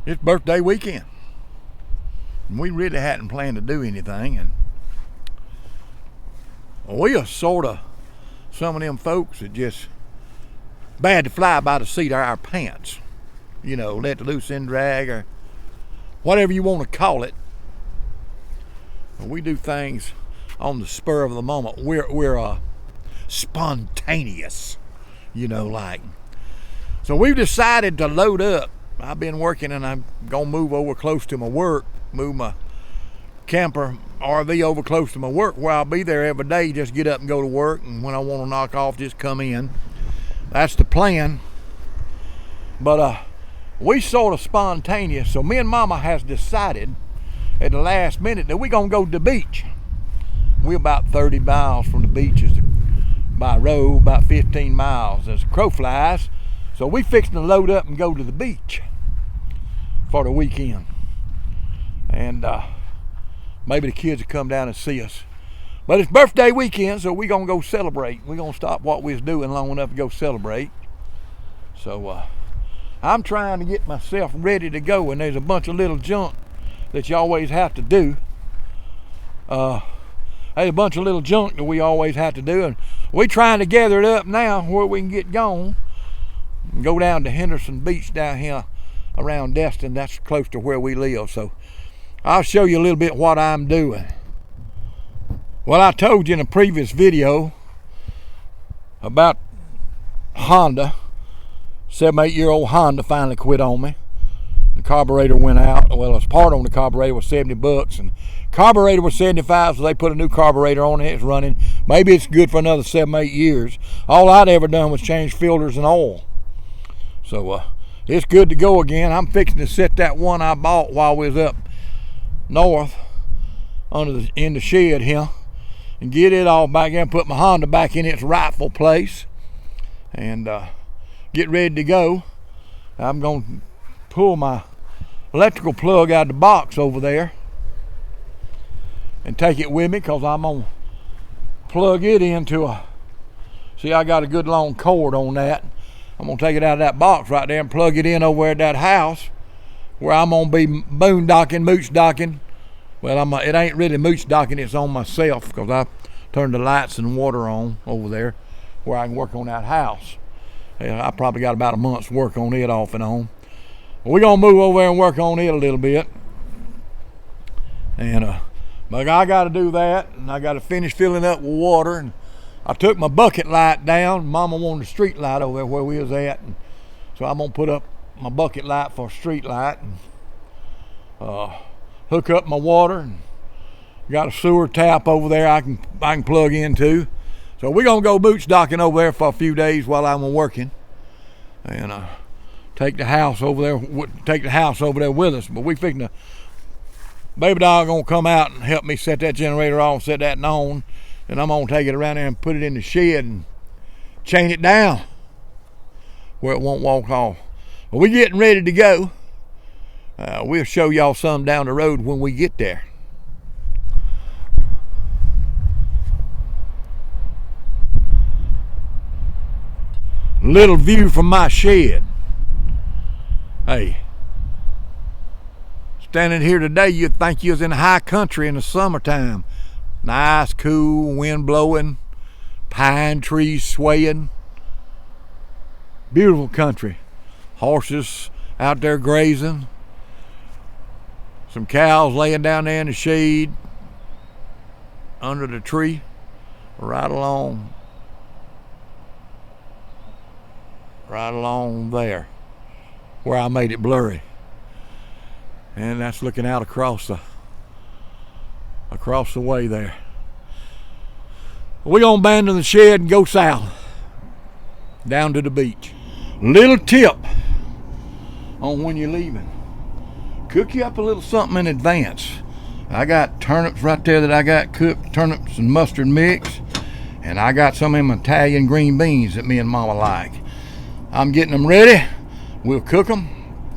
It's birthday weekend. And we really hadn't planned to do anything. And we are sort of some of them folks that just bad to fly by the seat of our pants. You know, let the loose end drag or whatever you want to call it. We do things on the spur of the moment. We're spontaneous, you know, like. So we've decided to load up. I've been working and I'm going to move over close to my work, move my camper RV over close to my work where I'll be there every day, just get up and go to work, and when I want to knock off, just come in. That's the plan. But we sort of spontaneous, so me and Mama has decided at the last minute that we're going to go to the beach. We're about 30 miles from the beaches by road, about 15 miles as a crow flies. So we fixing to load up and go to the beach for the weekend. And maybe the kids will come down and see us. But it's birthday weekend, so we're going to go celebrate. We're going to stop what we was doing long enough to go celebrate. So I'm trying to get myself ready to go, and there's a bunch of little junk that you always have to do. There's a bunch of little junk that we always have to do, and we're trying to gather it up now where we can get gone and go down to Henderson Beach down here around Destin. That's close to where we live. So I'll show you a little bit what I'm doing. Well, I told you in a previous video about Honda. 7-8-year-old Honda finally quit on me. The carburetor went out. Well, its part on the carburetor was $70, and carburetor was $75, so they put a new carburetor on it. It's running. Maybe it's good for another 7-8 years. All I'd ever done was change filters and oil. So it's good to go again. I'm fixing to set that one I bought while we was up north in the shed here and get it all back in, put my Honda back in its rightful place, and get ready to go. I'm going to pull my electrical plug out of the box over there and take it with me, because I'm going to plug it into see, I got a good long cord on that. I'm going to take it out of that box right there and plug it in over at that house where I'm going to be boondocking, mooch docking. Well, it ain't really mooch docking, it's on myself, because I turned the lights and water on over there where I can work on that house. I probably got about a month's work on it off and on. We're going to move over there and work on it a little bit. And but I got to do that, and I got to finish filling up with water. And I took my bucket light down. Mama wanted a street light over there where we was at, and so I'm going to put up my bucket light for a street light and hook up my water. And got a sewer tap over there I can plug into. So we're going to go mooch docking over there for a few days while I'm working, and take the house over there with us. But we fixing to, baby doll going to come out and help me set that generator off, set that on, and I'm going to take it around there and put it in the shed and chain it down where it won't walk off. But we're getting ready to go. We'll show y'all some down the road when we get there. Little view from my shed. Hey, standing here today, you'd think you was in the high country in the summertime. Nice, cool, wind blowing, pine trees swaying. Beautiful country. Horses out there grazing. Some cows laying down there in the shade under the tree right along there where I made it blurry. And that's looking out across the way there. We're gonna abandon the shed and go south down to the beach. Little tip on when you're leaving: cook you up a little something in advance. I got turnips right there that I got cooked, turnips and mustard mix, and I got some of them Italian green beans that me and Mama like. I'm getting them ready. We'll cook them,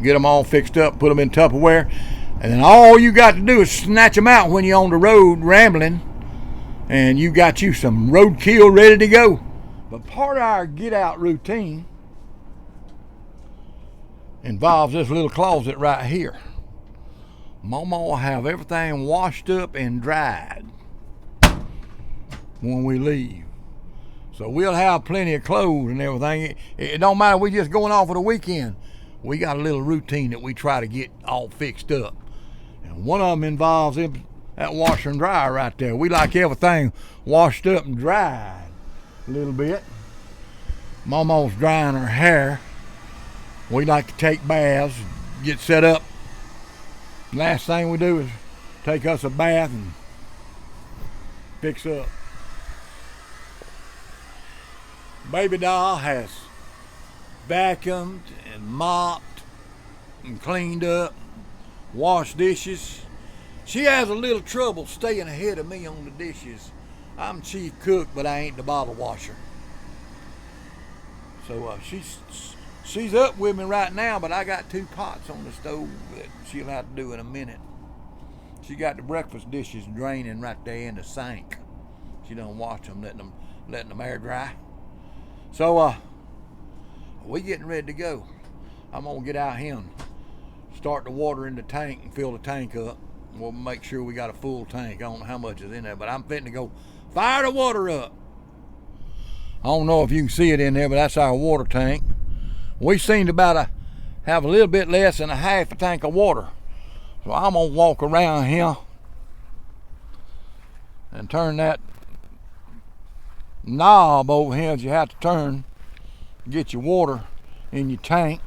get them all fixed up, put them in Tupperware, and then all you got to do is snatch them out when you're on the road rambling, and you got you some roadkill ready to go. But part of our get out routine involves this little closet right here. Mama will have everything washed up and dried when we leave. So we'll have plenty of clothes and everything. It don't matter, we just going off for the weekend. We got a little routine that we try to get all fixed up. And one of them involves that washer and dryer right there. We like everything washed up and dried a little bit. Mama's drying her hair. We like to take baths, get set up. Last thing we do is take us a bath and fix up. Baby doll has vacuumed and mopped and cleaned up, washed dishes. She has a little trouble staying ahead of me on the dishes. I'm chief cook, but I ain't the bottle washer. So she's up with me right now, but I got 2 pots on the stove that she'll have to do in a minute. She got the breakfast dishes draining right there in the sink. She don't wash them, letting them air dry. So we getting ready to go. I'm gonna get out here and start the water in the tank and fill the tank up. We'll make sure we got a full tank. I don't know how much is in there, but I'm fitting to go fire the water up. I don't know if you can see it in there, but that's our water tank. We seem to have a little bit less than a half a tank of water. So I'm gonna walk around here and turn that knob over here that you have to turn to get your water in your tank.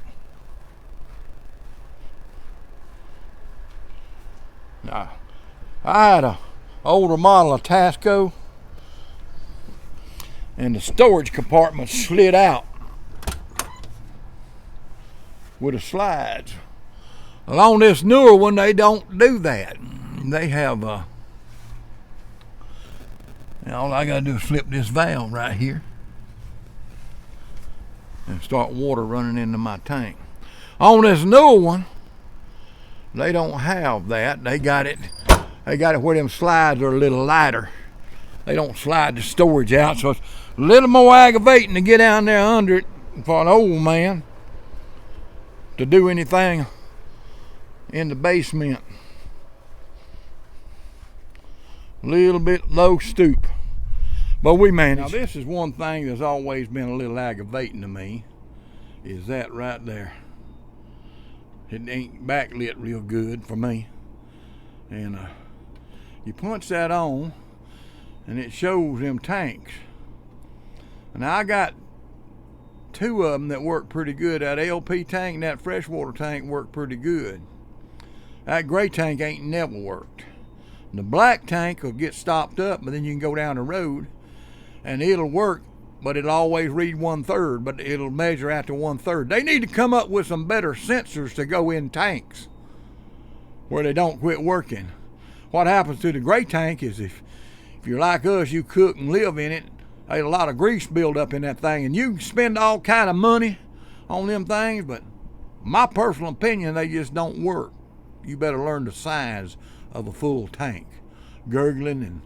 Now, I had a older model of Tasco, and the storage compartment slid out with the slides. Well, on this newer one, they don't do that. They have all I gotta do is flip this valve right here and start water running into my tank. On this newer one, they don't have that. They got it where them slides are a little lighter. They don't slide the storage out, so it's a little more aggravating to get down there under it for an old man to do anything in the basement. A little bit low stoop, but we manage. Now this is one thing that's always been a little aggravating to me, is that right there. It ain't backlit real good for me. And you punch that on and it shows them tanks. And I got 2 of them that work pretty good. That LP tank and that freshwater tank work pretty good. That gray tank ain't never worked. The black tank will get stopped up, but then you can go down the road and it'll work, but it'll always read 1/3, but it'll measure out to 1/3. They need to come up with some better sensors to go in tanks where they don't quit working. What happens to the gray tank is if you're like us, you cook and live in it, there's a lot of grease build up in that thing, and you can spend all kind of money on them things, but my personal opinion, they just don't work. You better learn the size of a full tank. Gurgling and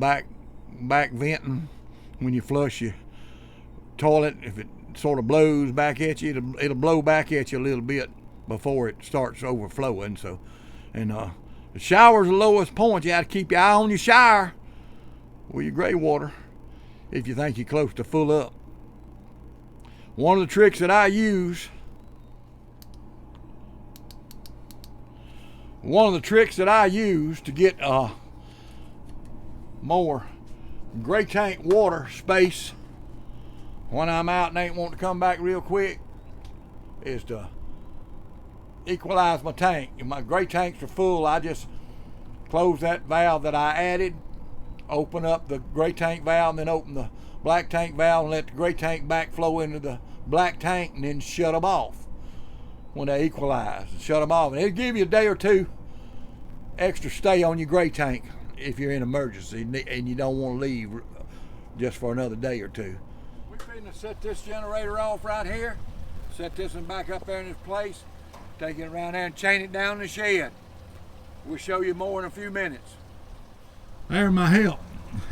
back venting when you flush your toilet. If it sort of blows back at you, it'll blow back at you a little bit before it starts overflowing. So, and the shower's the lowest point. You have to keep your eye on your shower with your gray water if you think you're close to full up. One of the tricks that I use to get more gray tank water space when I'm out and ain't want to come back real quick is to equalize my tank. If my gray tanks are full, I just close that valve that I added, open up the gray tank valve, and then open the black tank valve and let the gray tank backflow into the black tank, and then shut them off when they equalize. Shut them off, and it'll give you a day or 2 extra stay on your gray tank if you're in emergency and you don't want to leave just for another day or 2. We're going to set this generator off right here, set this one back up there in its place, take it around there and chain it down in the shed. We'll show you more in a few minutes. There's my help.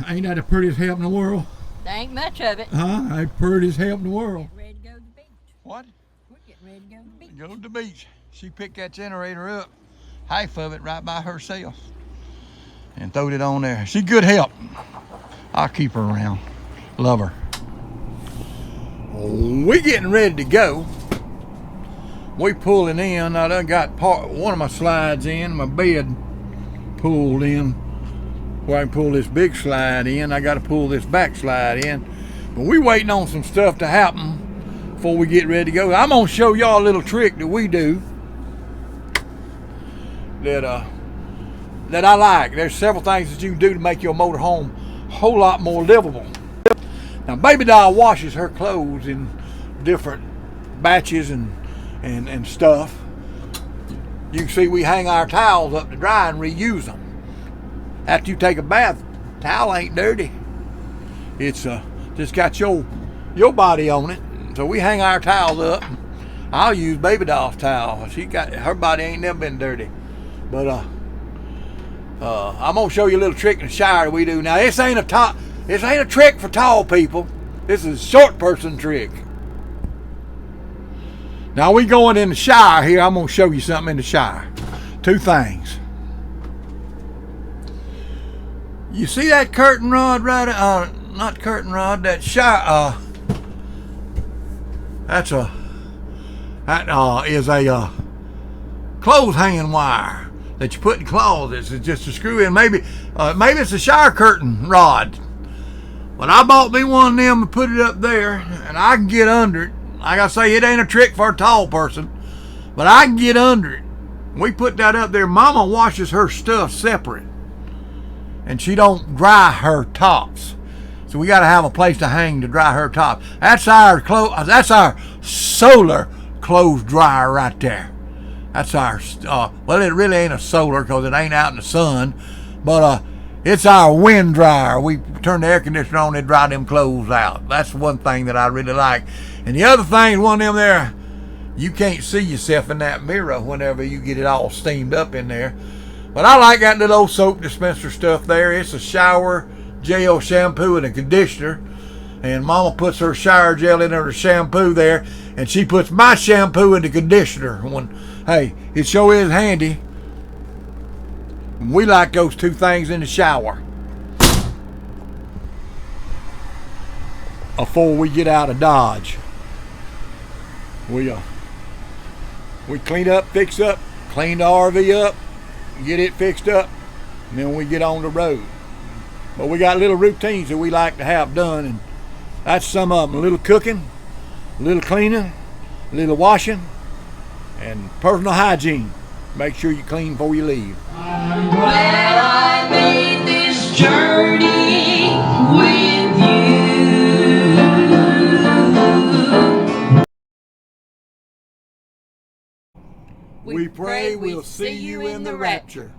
Ain't that the prettiest help in the world? There ain't much of it. The prettiest help in the world. Ready to go to the beach. What? We're getting Ready to go to the beach. Go to the beach. She picked that generator up, half of it right by herself, and throwed it on there. She's good help. I'll keep her around. Love her. We getting ready to go. We pulling in. I done got one of my slides in, my bed pulled in. Where I can pull this big slide in, I got to pull this back slide in. But we waiting on some stuff to happen before we get ready to go. I'm gonna show y'all a little trick that we do that I like. There's several things that you can do to make your motor home a whole lot more livable. Now, Baby Doll washes her clothes in different batches and stuff. You can see we hang our towels up to dry and reuse them. After you take a bath, towel ain't dirty. It's just got your body on it. So we hang our towels up. I'll use Baby Doll's towel. Her body ain't never been dirty. But I'm gonna show you a little trick in the shower that we do. Now this ain't a trick for tall people. This is a short person trick. Now we going in the shower here. I'm gonna show you something in the shower. Two things. You see that curtain rod right? Not curtain rod. That shower. That is a clothes hanging wire that you put in closets. It's just a screw in. Maybe it's a shower curtain rod. But I bought me one of them and put it up there, and I can get under it. Like I say, it ain't a trick for a tall person, but I can get under it. We put that up there. Mama washes her stuff separate, and she don't dry her tops. So we got to have a place to hang to dry her tops. That's our solar clothes dryer right there. That's our well, it really ain't a solar because it ain't out in the sun, but it's our wind dryer. We turn the air conditioner on and dry them clothes out. That's one thing that I really like. And the other thing is one of them there, you can't see yourself in that mirror whenever you get it all steamed up in there. But I like that little old soap dispenser stuff there. It's a shower gel, shampoo, and a conditioner. And Mama puts her shower gel in her shampoo there, and she puts my shampoo in the conditioner. Hey, it sure is handy. We like those two things in the shower before we get out of Dodge. We clean up, fix up, clean the RV up, get it fixed up, and then we get on the road. But we got little routines that we like to have done, and that's some of them. A little cooking, a little cleaning, a little washing, and personal hygiene. Make sure you clean before you leave. I'm glad I made this journey with you. We pray we'll see you in the rapture.